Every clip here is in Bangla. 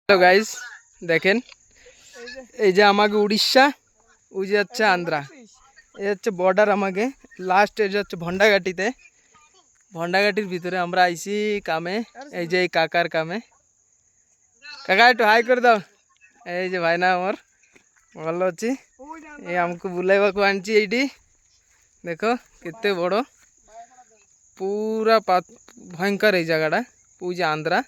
হ্যালো গাইস, দেখেন এই যে আমাকে উড়িষ্যা, ওই যে হচ্ছে আন্ধ্রা, এই হচ্ছে বর্ডার। আমাকে লাস্ট এই যে হচ্ছে ভন্ডাঘাটির ভিতরে আমরা আইছি কামে। এই যে এই কাকার কামে। কাকা একটু হাই করে দাও। এই যে ভাই না আমার ভালো ଅଛି। এই ଆମକୁ ବୁଲାଇବାକୁ ଆଣିଛି ଏଇଠି। ଦେଖ କେତେ ବଡ଼, ପୁରା ভয়ঙ্কর এই জায়গাটা। ওই যে আন্ধ্রা।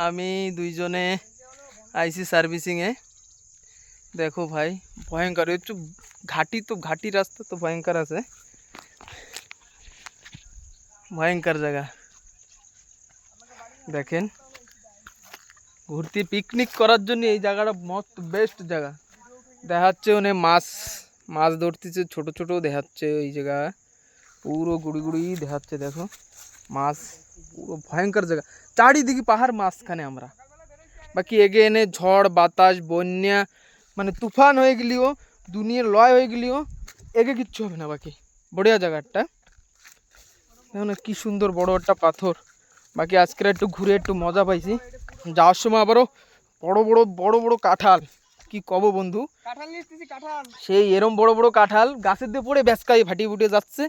আমি দুইজনে আইসি সার্ভিসিং এ। দেখো ভাই ভয়ঙ্কর একটু ঘাটি, তো ঘাটি রাস্তা তো ভয়ঙ্কর আছে, ভয়ঙ্কর জায়গা। দেখেন ঘুরতে পিকনিক করার জন্য এই জায়গাটা মস্ত বেস্ট জায়গা। দেখাচ্ছে ওনে মাছ মাছ ধরতেছে, ছোট ছোট দেখাচ্ছে ওই জায়গা, পুরো গুড়ি গুড়ি দেখাচ্ছে। দেখো মাছ, পুরো ভয়ঙ্কর জায়গা। চারিদিকে পাহাড়, মাঝখানে আমরা। বাকি এগে এনে ঝড় বাতাস বন্যা মানে তুফান হয়ে গেলেও, দুনিয়ার লয় হয়ে গেলেও এগে কিচ্ছু হবে না। বাকি বড়িয়া জায়গাটা দেখো না, কি সুন্দর বড় একটা পাথর। বাকি আজকের একটু ঘুরে একটু মজা পাইছি। যাওয়ার সময় আবারও বড় বড় বড় বড় কাঁঠাল, কি কব বন্ধু, সেই এরম বড় বড় কাঁঠাল গাছের দিয়ে পড়ে ব্যাসকাই ফাটিয়ে ফুটিয়ে যাচ্ছে।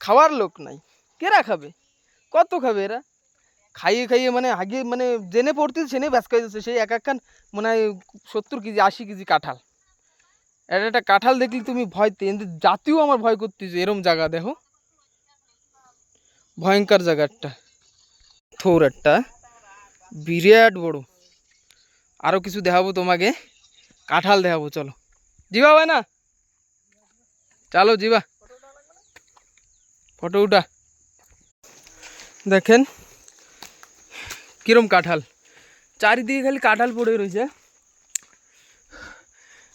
খাওয়ার লোক নাই, কেরা খাবে, কত খাবে এরা? খাইয়ে খাইয়ে মানে আগে মানে জেনে পড়তে সেনে ব্যাসকাই যাচ্ছে। সেই এক একখান মানে 70 কেজি 80 কেজি কাঁঠাল। এটা একটা কাঁঠাল দেখলে তুমি ভয়, জাতীয় আমার ভয় করতেছে। এরম জায়গা দেখো, ভয়ঙ্কর জায়গাটা। থোর একটা বিরাট বড়। আরো কিছু দেখাবো তোমাকে, কাঁঠাল দেখাবো। চলো জিবা ভাই না, চলো জিবা, ফটো উঠা। দেখেন কিরম কাঁঠাল, চারিদিকে খালি কাঁঠাল পড়ে রয়েছে।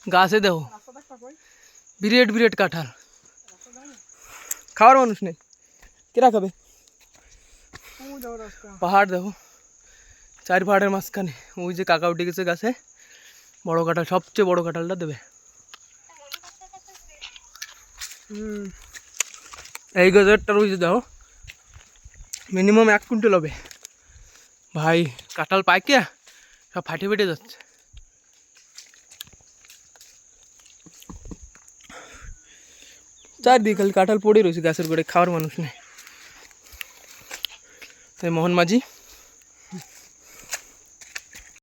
গাছে দেখো বিরাট বিরাট কাঁঠাল, খাওয়ার মানুষ নেই, কেরা খাবে? পাহাড় দেখো, চার পাহাড়ের মাঝখানে ওই যে কাকা উঠে গেছে গাছে। বড় কাঁঠাল, সবচেয়ে বড় কাঁঠালটা দেবে। এই গাছটার ওই যে দেখো মিনিমাম 1 কুইন্টাল হবে ভাই। কাঁঠাল পাইকে সব ফাটে ফেটে যাচ্ছে। চারদিকে খালি কাঁঠাল পড়ে রয়েছে গাছের গোড়ে, খাওয়ার মানুষ নেই। মোহন মাঝি।